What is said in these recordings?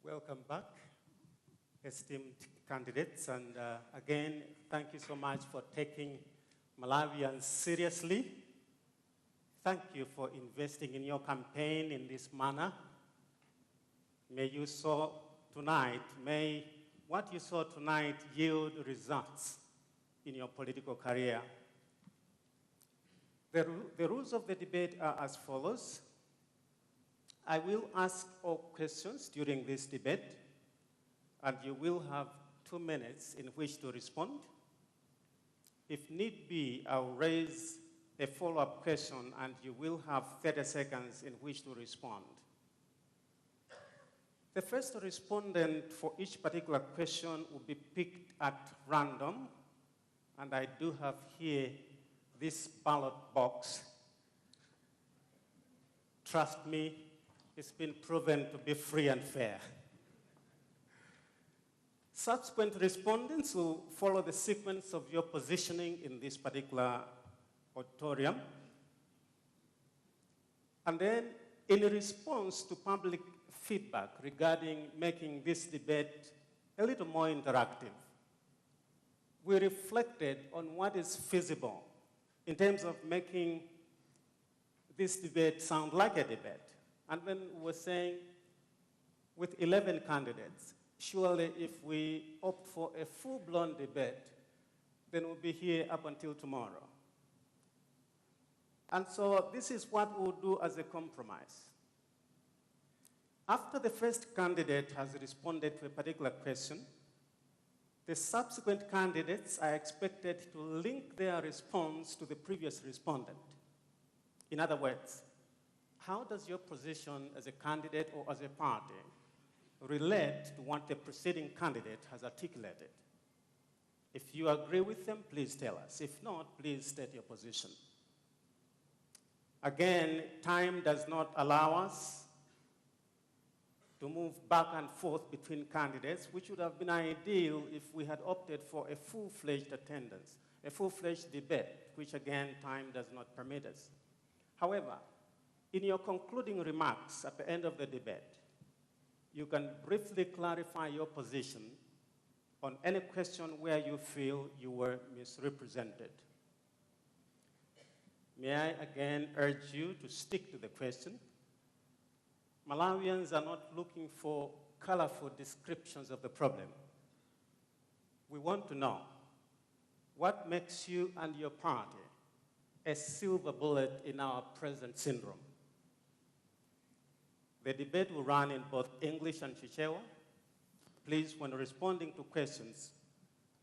Welcome back, esteemed candidates, and again, thank you so much for taking Malawians seriously. Thank you for investing in your campaign in this manner. May what you saw tonight yield results in your political career. The rules of the debate are as follows. I will ask all questions during this debate, and you will have 2 minutes in which to respond. If need be, I'll raise a follow-up question, and you will have 30 seconds in which to respond. The first respondent for each particular question will be picked at random, and I do have here this ballot box. Trust me, it's been proven to be free and fair. Subsequent respondents will follow the sequence of your positioning in this particular auditorium. And then, in response to public feedback regarding making this debate a little more interactive, we reflected on what is feasible in terms of making this debate sound like a debate. And then we're saying, with 11 candidates, surely if we opt for a full-blown debate, then we'll be here up until tomorrow. And so this is what we'll do as a compromise. After the first candidate has responded to a particular question, the subsequent candidates are expected to link their response to the previous respondent. In other words, how does your position as a candidate or as a party relate to what the preceding candidate has articulated? If you agree with them, please tell us. If not, please state your position. Again, time does not allow us to move back and forth between candidates, which would have been ideal if we had opted for a full-fledged attendance, a full-fledged debate, which again, time does not permit us. However, in your concluding remarks at the end of the debate, you can briefly clarify your position on any question where you feel you were misrepresented. May I again urge you to stick to the question. Malawians are not looking for colorful descriptions of the problem. We want to know what makes you and your party a silver bullet in our present syndrome. The debate will run in both English and Chichewa. Please, when responding to questions,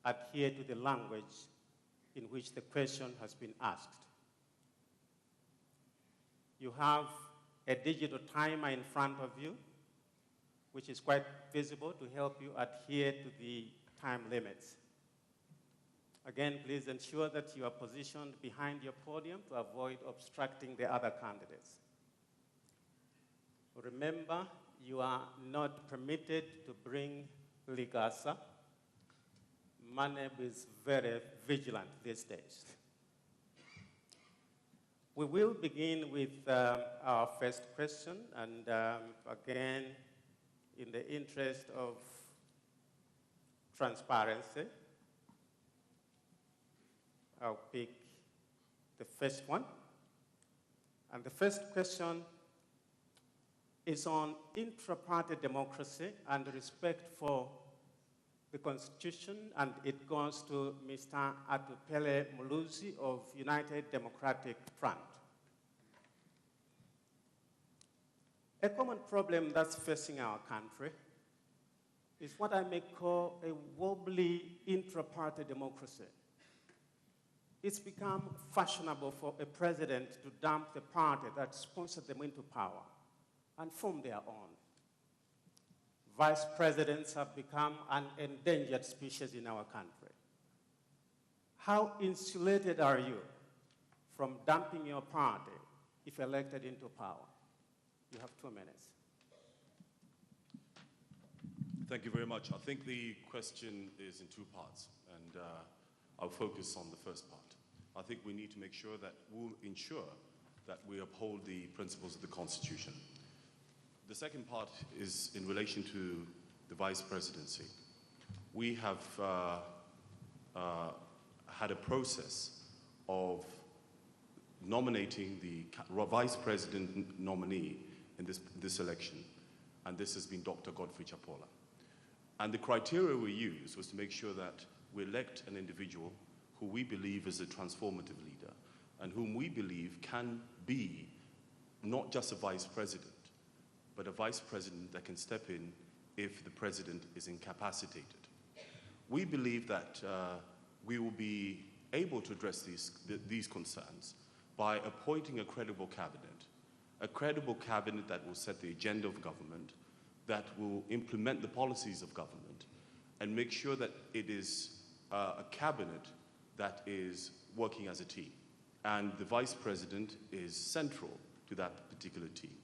adhere to the language in which the question has been asked. You have a digital timer in front of you, which is quite visible to help you adhere to the time limits. Again, please ensure that you are positioned behind your podium to avoid obstructing the other candidates. Remember, you are not permitted to bring ligasa. Maneb is very vigilant these days. We will begin with our first question, and again, in the interest of transparency, I'll pick the first one. And the first question is on intra-party democracy and respect for the Constitution, and it goes to Mr. Atupele Muluzi of United Democratic Front. A common problem that's facing our country is what I may call a wobbly intra-party democracy. It's become fashionable for a president to dump the party that sponsored them into power and form their own. Vice presidents have become an endangered species in our country. How insulated are you from dumping your party if elected into power? You have 2 minutes. Thank you very much. I think the question is in 2 parts, and I'll focus on the first part. I think we need to make sure that we'll ensure that we uphold the principles of the Constitution. The second part is in relation to the vice presidency. We have had a process of nominating the vice president nominee in this election, and this has been Dr. Godfrey Chapola. And the criteria we used was to make sure that we elect an individual who we believe is a transformative leader and whom we believe can be not just a vice president, but a vice president that can step in if the president is incapacitated. We believe that we will be able to address these concerns by appointing a credible cabinet that will set the agenda of government, that will implement the policies of government, and make sure that it is a cabinet that is working as a team. And the vice president is central to that particular team.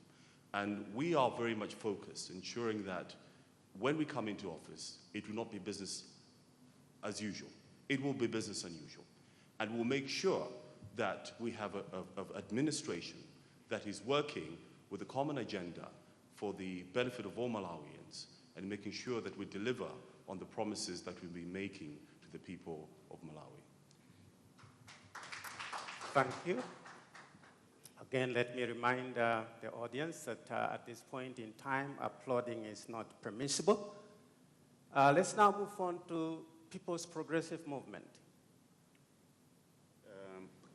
And we are very much focused, ensuring that when we come into office, it will not be business as usual. It will be business unusual. And we'll make sure that we have an administration that is working with a common agenda for the benefit of all Malawians and making sure that we deliver on the promises that we'll be making to the people of Malawi. Thank you. Again, let me remind the audience that at this point in time, applauding is not permissible. Let's now move on to People's Progressive Movement.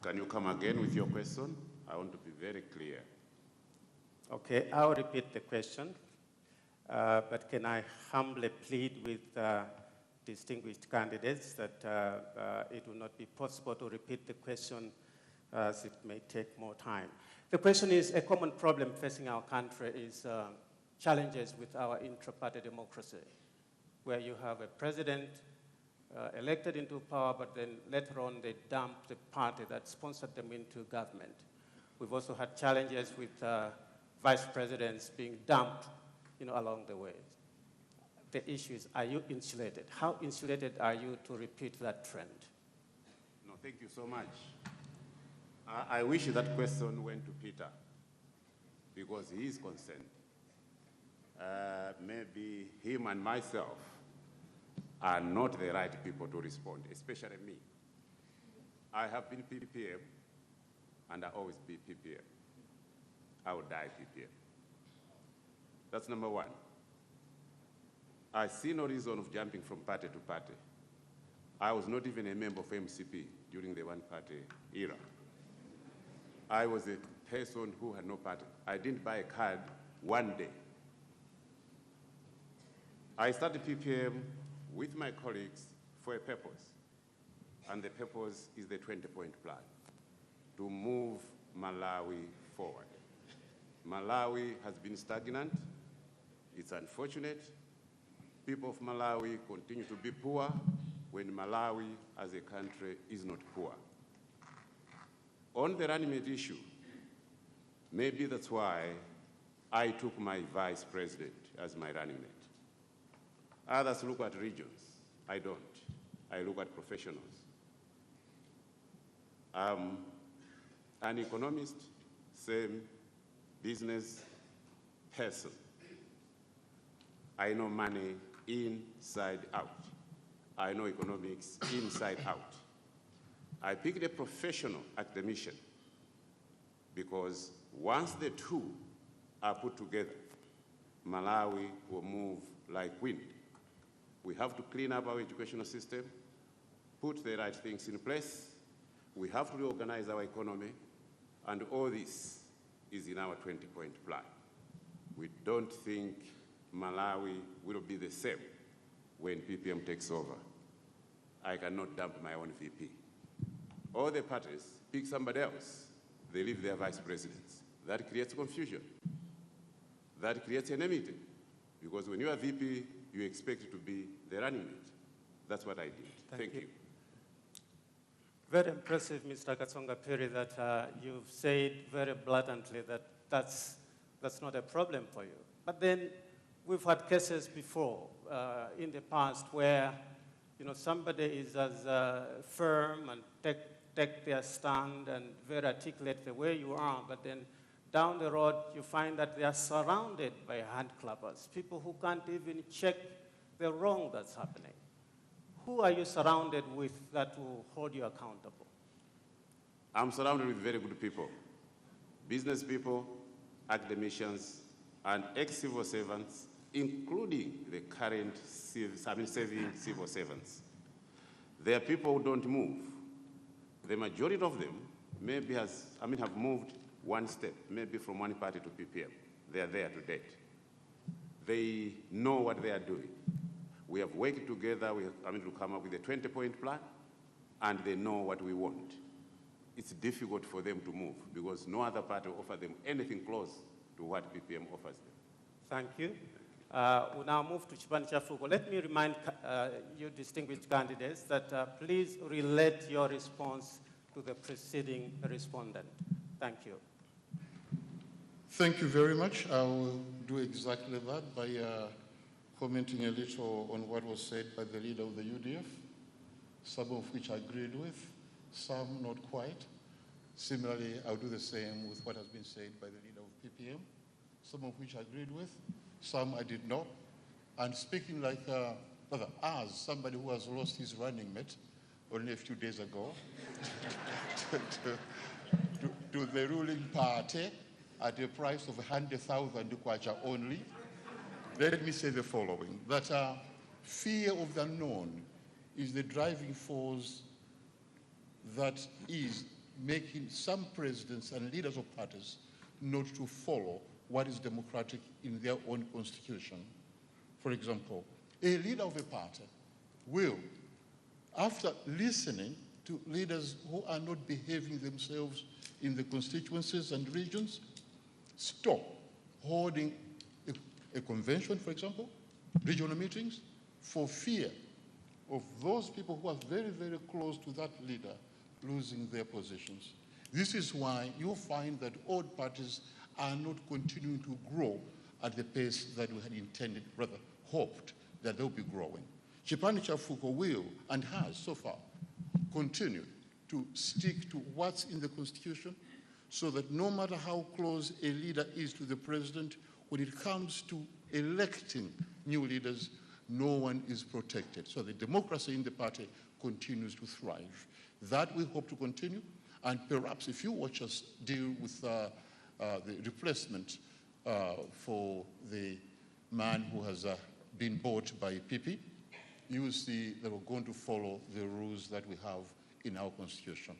Can you come again with your question? I want to be very clear. Okay, I'll repeat the question, but can I humbly plead with distinguished candidates that it will not be possible to repeat the question as it may take more time. The question is, a common problem facing our country is challenges with our intra-party democracy, where you have a president elected into power, but then later on they dump the party that sponsored them into government. We've also had challenges with vice presidents being dumped, along the way. The issue is, are you insulated? How insulated are you to repeat that trend? No, thank you so much. I wish that question went to Peter, because he is concerned. Maybe him and myself are not the right people to respond, especially me. I have been PPM, and I always be PPM. I will die PPM. That's number one. I see no reason of jumping from party to party. I was not even a member of MCP during the one-party era. I was a person who had no party. I didn't buy a card one day. I started PPM with my colleagues for a purpose, and the purpose is the 20-point plan, to move Malawi forward. Malawi has been stagnant. It's unfortunate. People of Malawi continue to be poor when Malawi as a country is not poor. On the running mate issue, maybe that's why I took my vice president as my running mate. Others look at regions. I don't. I look at professionals. An economist, same business person. I know money inside out. I know economics inside out. I picked a professional academician because once the two are put together, Malawi will move like wind. We have to clean up our educational system, put the right things in place. We have to reorganize our economy, and all this is in our 20-point plan. We don't think Malawi will be the same when PPM takes over. I cannot dump my own VP. All the parties pick somebody else. They leave their vice presidents. That creates confusion. That creates enmity. Because when you are VP, you expect to be the running mate. That's what I did. Thank you. Very impressive, Mr. Katsonga Piri, that you've said very blatantly that that's not a problem for you. But then we've had cases before in the past where somebody is as firm and take their stand and very articulate the way you are, but then down the road, you find that they are surrounded by hand clappers, people who can't even check the wrong that's happening. Who are you surrounded with that will hold you accountable? I'm surrounded with very good people, business people, academicians, and ex-civil servants, including the current serving civil servants. There are people who don't move. The majority of them maybe have moved one step, maybe from one party to PPM. They are there to date. They know what they are doing. We have worked together, to come up with a 20-point plan, and they know what we want. It's difficult for them to move because no other party offers them anything close to what PPM offers them. Thank you. We'll now move to Chipani Chafuko. Let me remind you distinguished candidates that please relate your response to the preceding respondent. Thank you. Thank you very much. I will do exactly that by commenting a little on what was said by the leader of the UDF, some of which I agreed with, some not quite. Similarly, I'll do the same with what has been said by the leader of PPM, some of which I agreed with, some I did not. And speaking like, as somebody who has lost his running mate only a few days ago to the ruling party at a price of 100,000 kwacha only, let me say the following, that fear of the unknown is the driving force that is making some presidents and leaders of parties not to follow what is democratic in their own constitution. For example, a leader of a party will, after listening to leaders who are not behaving themselves in the constituencies and regions, stop holding a convention, for example, regional meetings, for fear of those people who are very, very close to that leader losing their positions. This is why you find that old parties are not continuing to grow at the pace that we had intended, rather hoped that they'll be growing. Chipani Chafuko will, and has so far, continued to stick to what's in the Constitution so that no matter how close a leader is to the president, when it comes to electing new leaders, no one is protected. So the democracy in the party continues to thrive. That we hope to continue, and perhaps if you watch us deal with the replacement for the man who has been bought by PP, you will see that we're going to follow the rules that we have in our Constitution.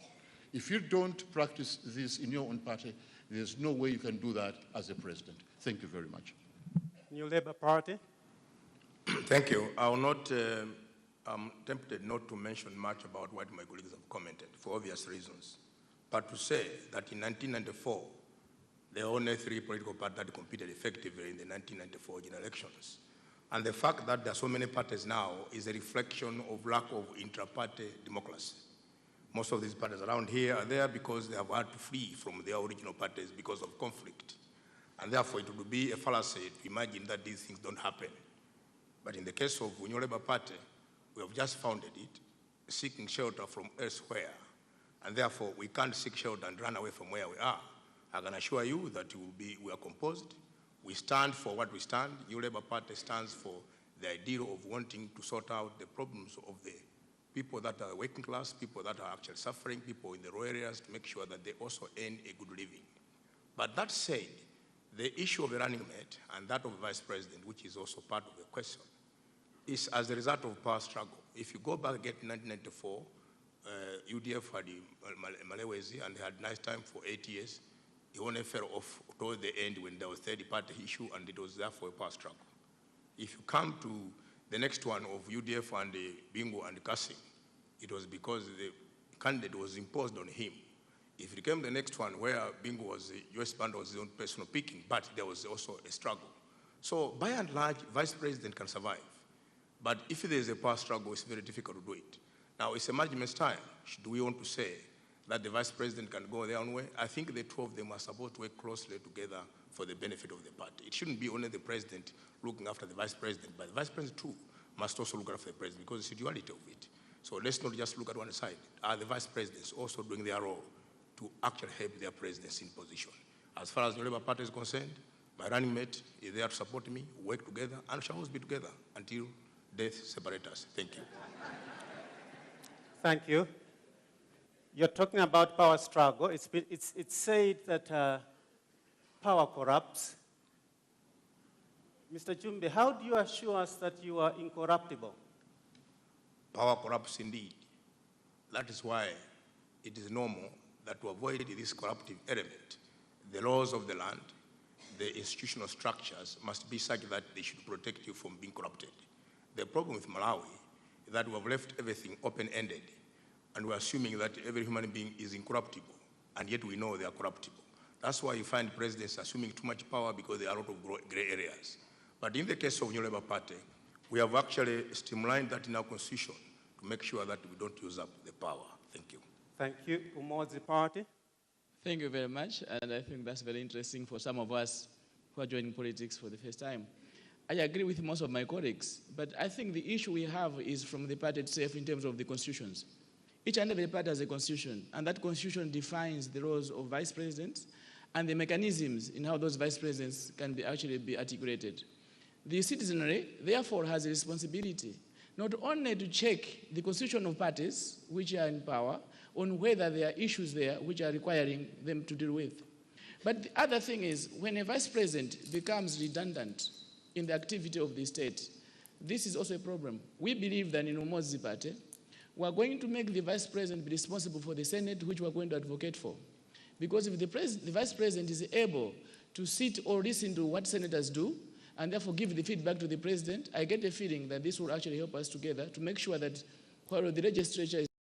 If you don't practice this in your own party, there's no way you can do that as a president. Thank you very much. New Labour Party. Thank you. I will not, I'm tempted not to mention much about what my colleagues have commented for obvious reasons, but to say that in 1994, there were only 3 political parties that competed effectively in the 1994 general elections. And the fact that there are so many parties now is a reflection of lack of intra-party democracy. Most of these parties around here are there because they have had to flee from their original parties because of conflict. And therefore, it would be a fallacy to imagine that these things don't happen. But in the case of New Labour Party, we have just founded it, seeking shelter from elsewhere. And therefore, we can't seek shelter and run away from where we are. I can assure you that we are composed. We stand for what we stand. New Labour Party stands for the idea of wanting to sort out the problems of the people that are working class, people that are actually suffering, people in the rural areas, to make sure that they also earn a good living. But that said, the issue of the running mate and that of the vice president, which is also part of the question, is as a result of power struggle. If you go back again to 1994, UDF had Malawi and they had nice time for 8 years. It only fell off toward the end when there was third-party issue, and it was therefore a power struggle. If you come to the next one of UDF and Bingo and Kassim, it was because the candidate was imposed on him. If it came the next one where Bingo was, the US band was his own personal picking, but there was also a struggle. So by and large, vice president can survive. But if there is a power struggle, it's very difficult to do it. Now, it's a management's time. Do we want to say that the vice president can go their own way? I think the two of them are supposed to work closely together for the benefit of the party. It shouldn't be only the president looking after the vice president, but the vice president too must also look after the president because it's the duality of it. So let's not just look at one side. Are the vice presidents also doing their role to actually help their presidency in position? As far as the Labour Party is concerned, my running mate is there to support me, work together, and shall always be together until death separates us. Thank you. Thank you. You're talking about power struggle. It's said that power corrupts. Mr. Jumbe, how do you assure us that you are incorruptible? Power corrupts indeed. That is why it is normal that to avoid this corruptive element, the laws of the land, the institutional structures must be such that they should protect you from being corrupted. The problem with Malawi is that we have left everything open-ended, and we're assuming that every human being is incorruptible, and yet we know they are corruptible. That's why you find presidents assuming too much power because there are a lot of gray areas. But in the case of New Labour Party, we have actually streamlined that in our constitution to make sure that we don't use up the power. Thank you. Thank you. Umozi Party. Thank you very much, and I think that's very interesting for some of us who are joining politics for the first time. I agree with most of my colleagues, but I think the issue we have is from the party itself in terms of the constitutions. Each and every party has a constitution, and that constitution defines the roles of vice presidents and the mechanisms in how those vice presidents can actually be articulated. The citizenry, therefore, has a responsibility not only to check the constitution of parties which are in power on whether there are issues there which are requiring them to deal with. But the other thing is, when a vice president becomes redundant in the activity of the state, this is also a problem. We believe that in Umozi Party, we are going to make the vice president be responsible for the Senate, which we are going to advocate for. Because if the vice president is able to sit or listen to what senators do, and therefore give the feedback to the president, I get the feeling that this will actually help us together to make sure that while the legislature is